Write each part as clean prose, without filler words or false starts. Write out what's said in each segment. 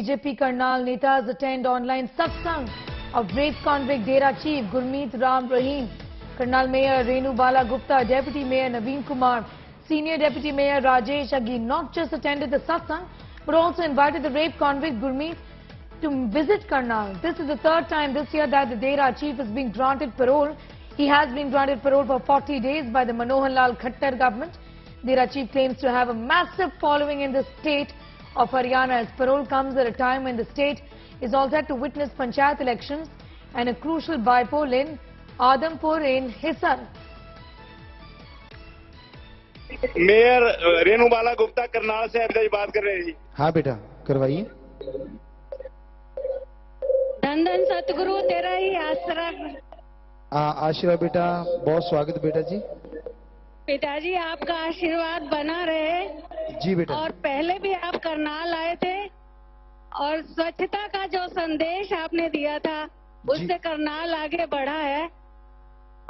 BJP Karnal Netas attend online Satsang of rape convict Dera Chief Gurmeet Ram Rahim. Karnal Mayor Renu Bala Gupta, Deputy Mayor Naveen Kumar, Senior Deputy Mayor Rajesh Aghi not just attended the Satsang but also invited the rape convict Gurmeet to visit Karnal. This is the third time this year that the Dera Chief is being granted parole. He has been granted parole for 40 days by the Manohar Lal Khattar government. Dera Chief claims to have a massive following in the state of Haryana as parole comes at a time when the state is all set to witness Panchayat elections and a crucial by-poll in Adampur in Hisar. Mayor Renu Bala Gupta Karnal से अध्यक्ष बात कर रहे हैं जी। हाँ बेटा करवाइए। धन धन सतगुरु तेरा ही आसरा। आशीर्वाद बेटा, बहुत स्वागत बेटा जी। पिताजी आपका आशीर्वाद बना रहे। जी बेटा। और पहले भी आप करनाल आए थे और स्वच्छता का जो संदेश आपने दिया था उससे करनाल आगे बढ़ा है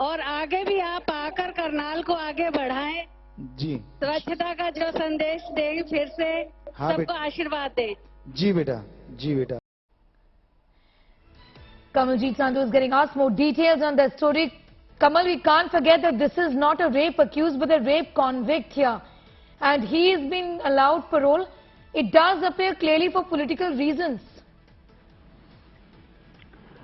और आगे भी आप आकर करनाल को आगे बढ़ाएं। जी। स्वच्छता का जो संदेश दें फिर से हाँ सबको आशीर्वाद दें। जी बेटा, जी बेटा। Kamaljeet Sandhu is getting asked more details on the story. Kamal, we can't forget that this is not a rape accused but a rape convict here. And he has been allowed parole. It does appear clearly for political reasons.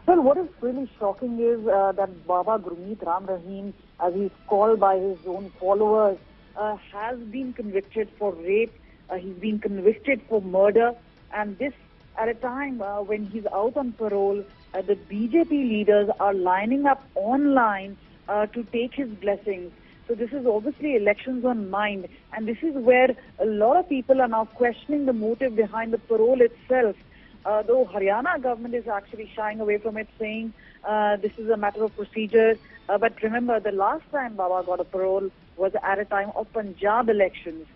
Well, what is really shocking is that Baba Gurmeet Ram Rahim, as he's called by his own followers, has been convicted for rape. He's been convicted for murder. And this at a time when he's out on parole. The BJP leaders are lining up online to take his blessings. So this is obviously elections on mind. And this is where a lot of people are now questioning the motive behind the parole itself. Though Haryana government is actually shying away from it, saying this is a matter of procedure. But remember, the last time Baba got a parole was at a time of Punjab elections.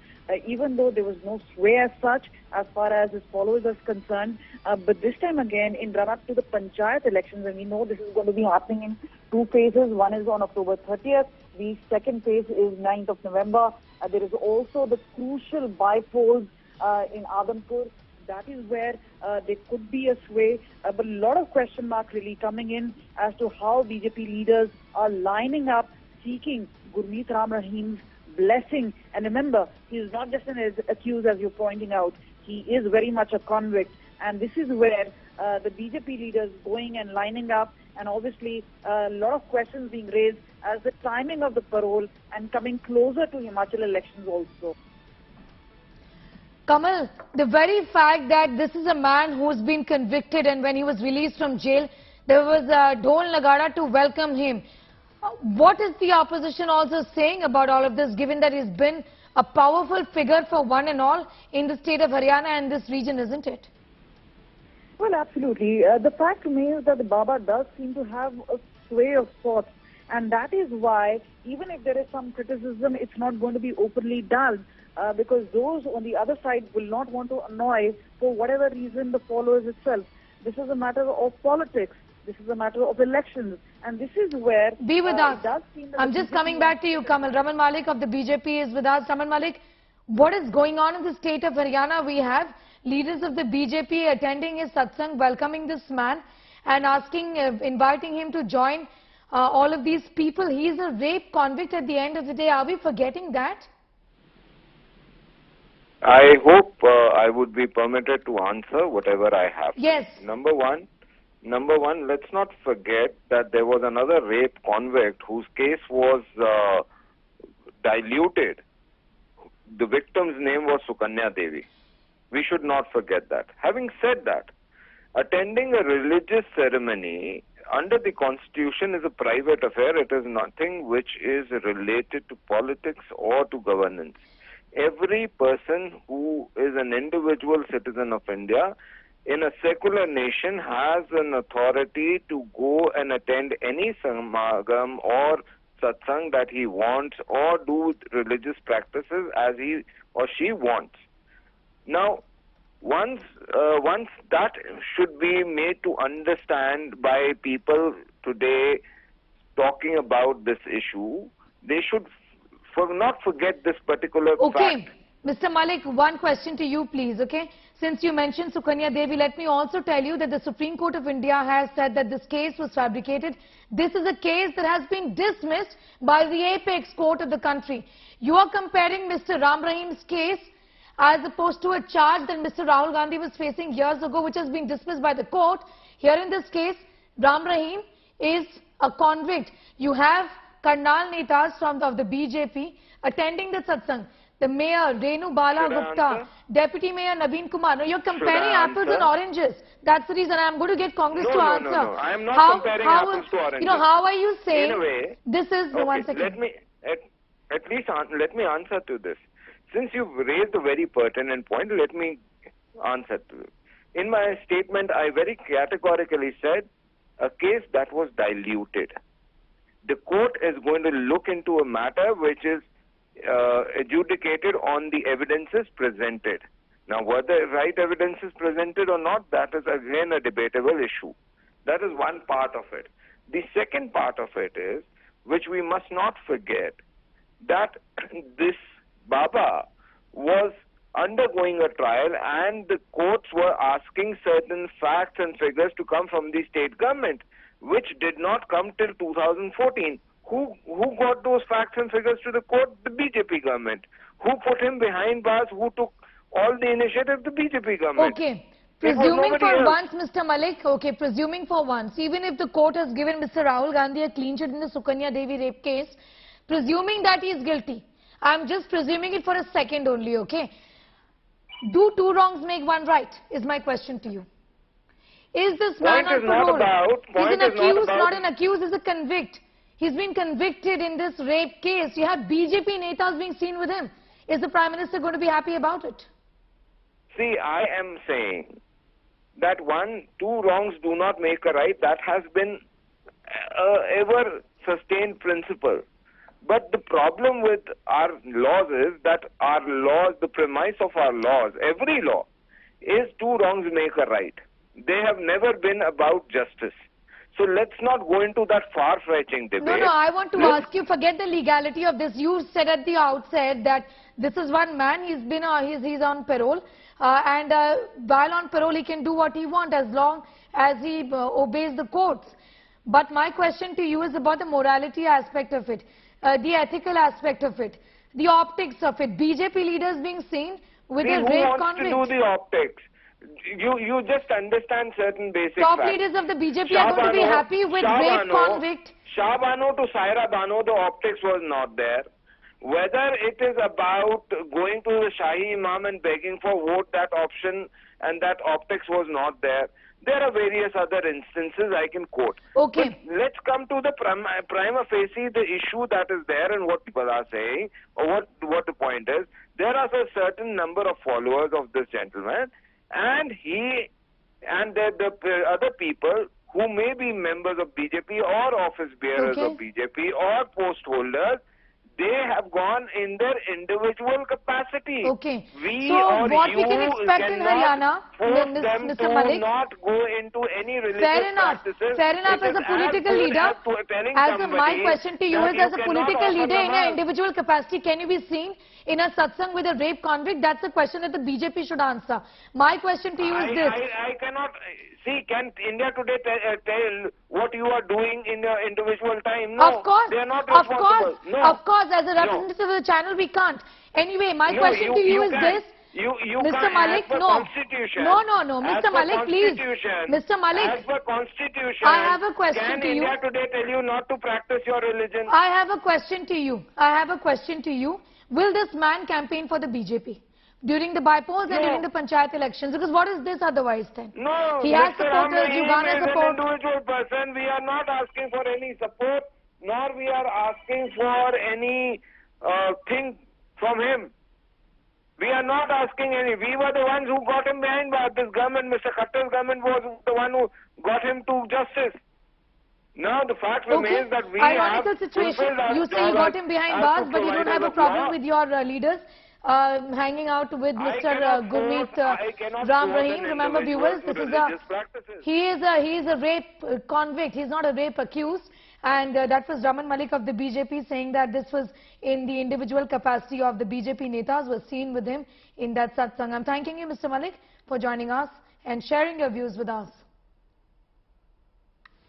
Even though there was no sway as such, as far as his followers are concerned. But this time again, in run-up to the Panchayat elections, and we know this is going to be happening in two phases. One is on October 30th. The second phase is 9th of November. There is also the crucial by-polls in Adampur. That is where there could be a sway. But a lot of question marks really coming in as to how BJP leaders are lining up, seeking Gurmeet Ram Rahim's blessing. And remember, he is not just an accused, as you're pointing out. He is very much a convict. And this is where the BJP leaders going and lining up, and obviously a lot of questions being raised as the timing of the parole and coming closer to Himachal elections also. Kamal, the very fact that this is a man who's been convicted and when he was released from jail, there was a Dhol Nagada to welcome him. What is the opposition also saying about all of this, given that he's been a powerful figure for one and all in the state of Haryana and this region, isn't it? Well, absolutely. The fact remains that the Baba does seem to have a sway of thought, and that is why, even if there is some criticism, it's not going to be openly done, because those on the other side will not want to annoy, for whatever reason, the followers itself. This is a matter of politics. This is a matter of elections. And this is where... Be with us. I'm just coming back to you, Kamal. Raman Malik of the BJP is with us. Raman Malik, what is going on in the state of Haryana? We have leaders of the BJP attending his satsang, welcoming this man and asking, inviting him to join all of these people. He is a rape convict at the end of the day. Are we forgetting that? I hope I would be permitted to answer whatever I have. Yes. Number one, let's not forget that there was another rape convict whose case was diluted. The victim's name was Sukanya Devi. We should not forget that. Having said that, attending a religious ceremony under the constitution is a private affair. It is nothing which is related to politics or to governance. Every person who is an individual citizen of India in a secular nation has an authority to go and attend any samagam or satsang that he wants or do religious practices as he or she wants. Now, once that should be made to understand by people today talking about this issue, they should not forget this particular fact. Mr. Malik, one question to you, please, okay? since you mentioned Sukanya Devi, let me also tell you that the Supreme Court of India has said that this case was fabricated. This is a case that has been dismissed by the apex court of the country. You are comparing Mr. Ram Rahim's case as opposed to a charge that Mr. Rahul Gandhi was facing years ago, which has been dismissed by the court. Here in this case, Ram Rahim is a convict. You have Karnal Netas of the BJP attending the Satsang. The Mayor, Renu Bala Gupta, Deputy Mayor Naveen Kumar. No, you're comparing apples and oranges. That's the reason I'm going to get Congress to answer. No, I am not comparing apples to oranges. You know, how are you saying in a way, this is... Okay, one second. let me answer to this. Since you've raised a very pertinent point, let me answer to it. In my statement, I very categorically said a case that was diluted. The court is going to look into a matter which is adjudicated on the evidences presented. Now, whether right evidence is presented or not, that is again a debatable issue. That is one part of it. The second part of it is, which we must not forget, that this Baba was undergoing a trial and the courts were asking certain facts and figures to come from the state government, which did not come till 2014. Who got those facts and figures to the court? The BJP government. Who put him behind bars? Who took all the initiative? The BJP government. Okay. Presuming for once, Mr. Malik, okay, presuming for once, even if the court has given Mr. Rahul Gandhi a clean sheet in the Sukanya Devi rape case, presuming that he is guilty, I'm just presuming it for a second only, okay? Do two wrongs make one right, is my question to you. Is this man on parole? He's an accused, not an accused, he's a convict. He's been convicted in this rape case. You have BJP netas being seen with him. Is the Prime Minister going to be happy about it? See, I am saying that two wrongs do not make a right. That has been ever sustained principle. But the problem with our laws is that our laws, the premise of our laws, every law, is two wrongs make a right. They have never been about justice. So let's not go into that far-fetching debate. No, I want to ask you, forget the legality of this. You said at the outset that this is one man, he's on parole. While on parole, he can do what he wants as long as he obeys the courts. But my question to you is about the morality aspect of it, the ethical aspect of it, the optics of it. BJP leaders being seen with a rape convict. Who wants to do the optics? You just understand certain basic Top facts. leaders of the BJP are going to be happy with rape convict. Shah Bano to Saira Bano, the optics was not there. Whether it is about going to the Shahi Imam and begging for vote, that option and that optics was not there. There are various other instances I can quote. Okay. But let's come to the prima facie, the issue that is there and what people are saying, or what the point is. There are a certain number of followers of this gentleman, and he and the other people who may be members of BJP or office bearers of BJP or post holders, they have gone in their individual capacity. Okay. So what we can expect in Haryana, Mr. Malik, not go into any religious practices. Fair enough. As a political leader, my question to you is, as a political leader in your individual capacity, can you be seen in a satsang with a rape convict? That's a question that the BJP should answer. My question to you is this. I cannot see, can India Today tell what you are doing in your individual time? No, of course, they are not responsible. Of course, as a representative of the channel, we can't. Anyway, my question to you is this. Mr. Malik, no, Mr. Malik, please. Mr. Malik, as per Constitution, I have a question to you. Can India Today tell you not to practice your religion? I have a question to you. Will this man campaign for the BJP during the by-polls and during the panchayat elections? Because what is this otherwise then? No, he has supporters, you garner support. An individual person. We are not asking for any support, nor we are asking for any thing from him. We are not asking any. We were the ones who got him behind bars. This government, Mr. Khattar's government, was the one who got him to justice. Now the fact remains that we ironical situation. You say you got him behind bars, but you don't have a problem with your leaders hanging out with Mr. Gurmeet Ram Rahim. Remember, viewers, this is he is a rape convict. He's not a rape accused. And that was Raman Malik of the BJP saying that this was in the individual capacity of the BJP netas was seen with him in that satsang. I'm thanking you, Mr. Malik. for joining us and sharing your views with us.